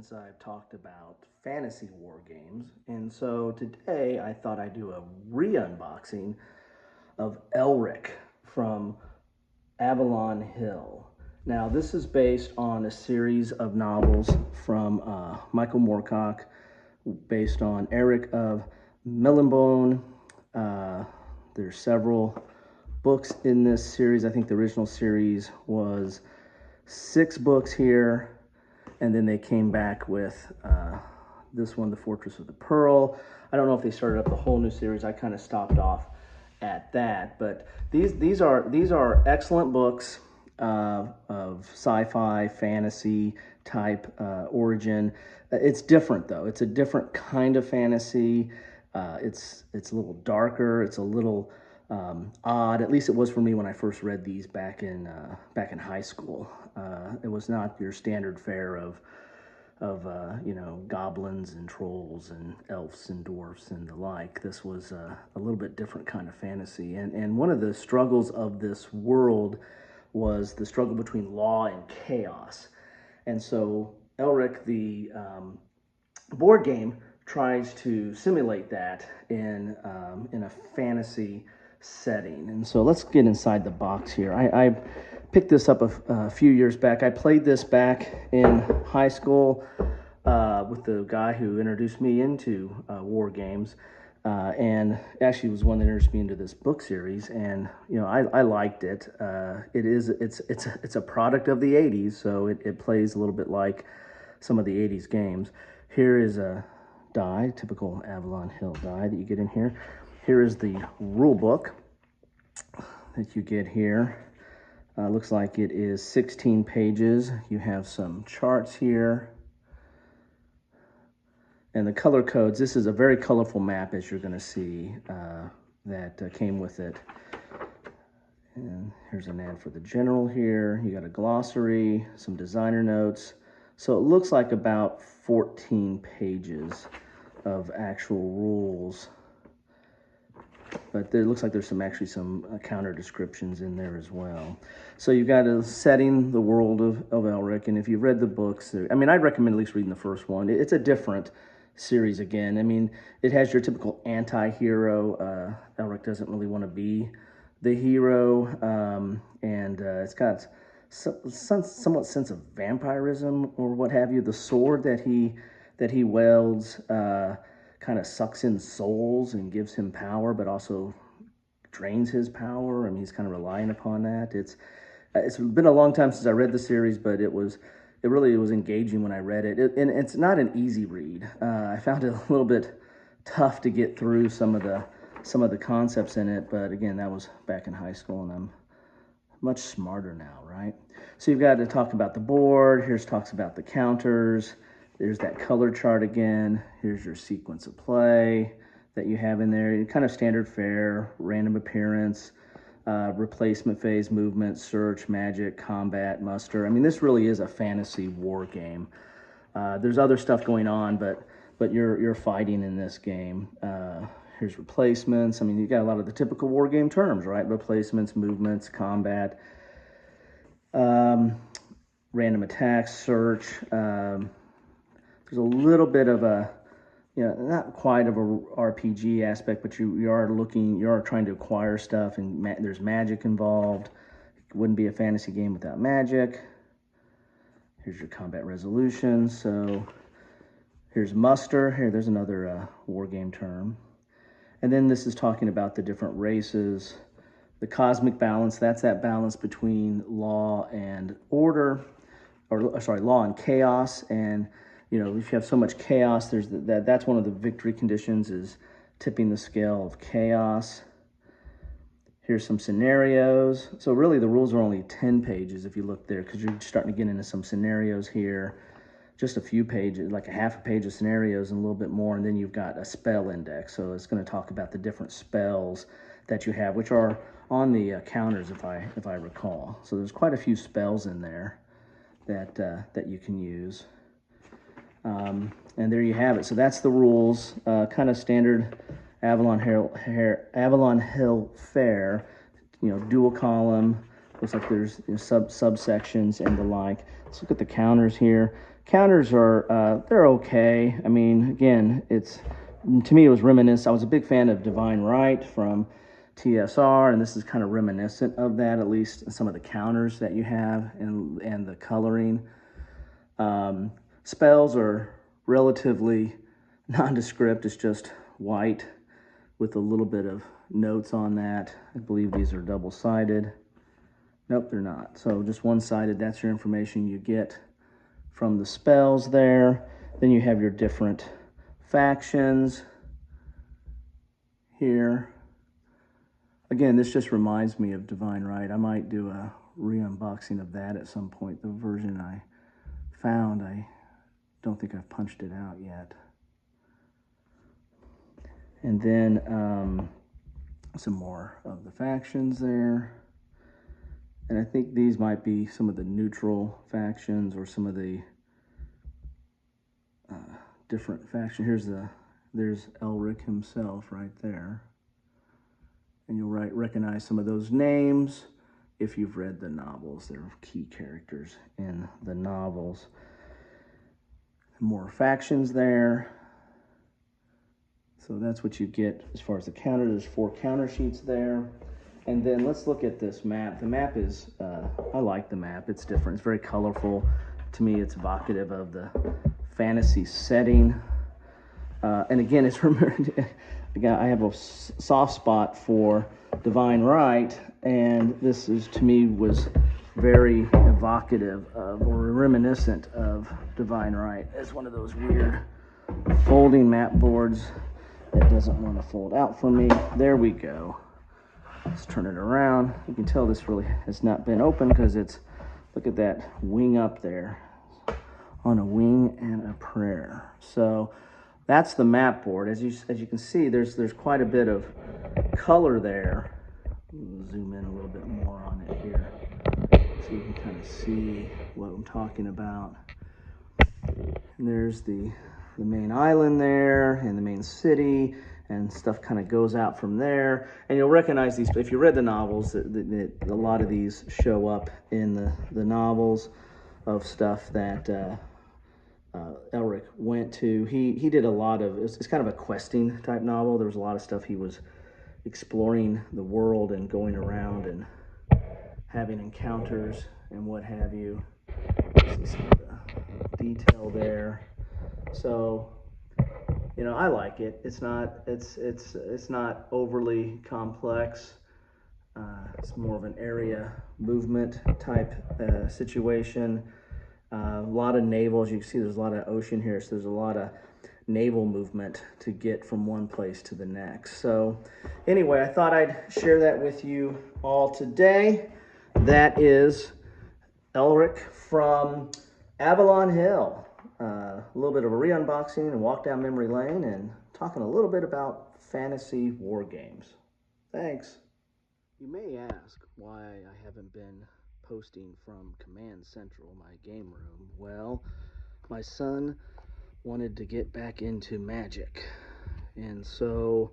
since I've talked about fantasy war games, and so today I thought I'd do a re-unboxing of Elric from Avalon Hill. Now, this is based on a series of novels from Michael Moorcock, based on Elric of Melonbone. There's several books in this series. I think the original series was 6 books here, and then they came back with this one, The Fortress of the Pearl. I don't know if they started up the whole new series. I kind of stopped off at that, but these are excellent books of sci-fi, fantasy type origin. It's different though. It's a different kind of fantasy. It's a little darker. It's a little odd. At least it was for me when I first read these back in high school. It was not your standard fare of goblins and trolls and elves and dwarfs and the like. This was a little bit different kind of fantasy. And one of the struggles of this world was the struggle between law and chaos. And so Elric, the board game, tries to simulate that in a fantasy setting. And so let's get inside the box here. I picked this up a few years back. I played this back in high school with the guy who introduced me into war games, and actually was one that introduced me into this book series. And I liked it. It's a product of the '80s, so it plays a little bit like some of the '80s games. Here is a die, typical Avalon Hill die that you get in here. Here is the rule book that you get here. Looks like it is 16 pages. You have some charts here. And the color codes, this is a very colorful map, as you're going to see, that came with it. And here's an ad for the general here. You got a glossary, some designer notes. So it looks like about 14 pages of actual rules. But it looks like there's some counter descriptions in there as well. So you've got a setting, the world of Elric, and if you've read the books, I'd recommend at least reading the first one. It's a different series again. It has your typical anti-hero. Elric doesn't really want to be the hero, and it's got somewhat sense of vampirism or what have you. The sword that he wields kind of sucks in souls and gives him power, but also drains his power. He's kind of relying upon that. It's been a long time since I read the series, but it really was engaging when I read it. And it's not an easy read. I found it a little bit tough to get through some of the concepts in it, but again, that was back in high school, and I'm much smarter now, right? So you've got to talk about the board. Here's talks about the counters. There's that color chart again. Here's your sequence of play that you have in there. Kind of standard fare, random appearance, replacement phase, movement, search, magic, combat, muster. This really is a fantasy war game. There's other stuff going on, but you're fighting in this game. Here's replacements. You got a lot of the typical war game terms, right? Replacements, movements, combat, random attacks, search. There's a little bit of a, not quite of a RPG aspect, but you are trying to acquire stuff, and there's magic involved. It wouldn't be a fantasy game without magic. Here's your combat resolution. So here's muster. There's another war game term. And then this is talking about the different races. The cosmic balance, that's that balance between law and order, law and chaos. And if you have so much chaos, that's one of the victory conditions, is tipping the scale of chaos. Here's some scenarios. So really the rules are only 10 pages if you look there, because you're starting to get into some scenarios here. Just a few pages, like a half a page of scenarios and a little bit more, and then you've got a spell index. So it's going to talk about the different spells that you have, which are on the counters, if I recall. So there's quite a few spells in there that you can use. And there you have it. So that's the rules, kind of standard Avalon Hill fare. Dual column. Looks like there's subsections and the like. Let's look at the counters here. counters are, they're okay. I mean, again, to me, it was reminiscent. I was a big fan of Divine Right from TSR, and this is kind of reminiscent of that, at least some of the counters that you have and the coloring. Spells are relatively nondescript. It's just white with a little bit of notes on that. I believe these are double-sided. Nope, they're not. So just one-sided. That's your information you get from the spells there. Then you have your different factions here. Again, this just reminds me of Divine Right. I might do a re-unboxing of that at some point. The version I found, I don't think I've punched it out yet. And then some more of the factions there. And I think these might be some of the neutral factions or some of the different factions. There's Elric himself right there. And you'll recognize some of those names if you've read the novels. They're key characters in the novels. More factions there. So that's what you get as far as the counter. There's 4 counter sheets there. And then let's look at this map. The map is, I like the map. It's different. It's very colorful. To me, it's evocative of the fantasy setting. And again, it's I have a soft spot for Divine Right, and this is, to me, was very evocative of or reminiscent of Divine Right. It's one of those weird folding map boards that doesn't want to fold out for me. There we go. Let's turn it around. You can tell this really has not been opened because look at that wing up there. On a wing and a prayer. So that's the map board. As you can see, there's quite a bit of color there. Zoom in a little bit more on it here so you can kind of see what I'm talking about. And there's the main island there and the main city, and stuff kind of goes out from there. And you'll recognize these if you read the novels. A lot of these show up in the novels of stuff that Elric went to. He did a lot of, it's kind of a questing type novel. There was a lot of stuff he was exploring the world and going around and having encounters and what have you. See some of the detail there. So, you know, I like it. It's not overly complex. It's more of an area movement type situation. A lot of naval, as you can see, there's a lot of ocean here, so there's a lot of naval movement to get from one place to the next. So anyway, I thought I'd share that with you all today. That is Elric from Avalon Hill. A little bit of a re-unboxing and walk down memory lane and talking a little bit about fantasy war games. Thanks. You may ask why I haven't been posting from Command Central, my game room. Well, my son wanted to get back into Magic, and so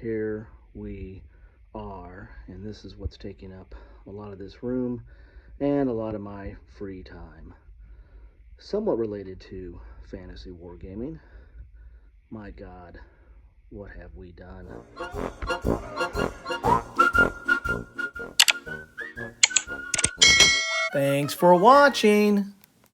here we are, and this is what's taking up a lot of this room and a lot of my free time. Somewhat related to fantasy wargaming. My God, what have we done? Thanks for watching.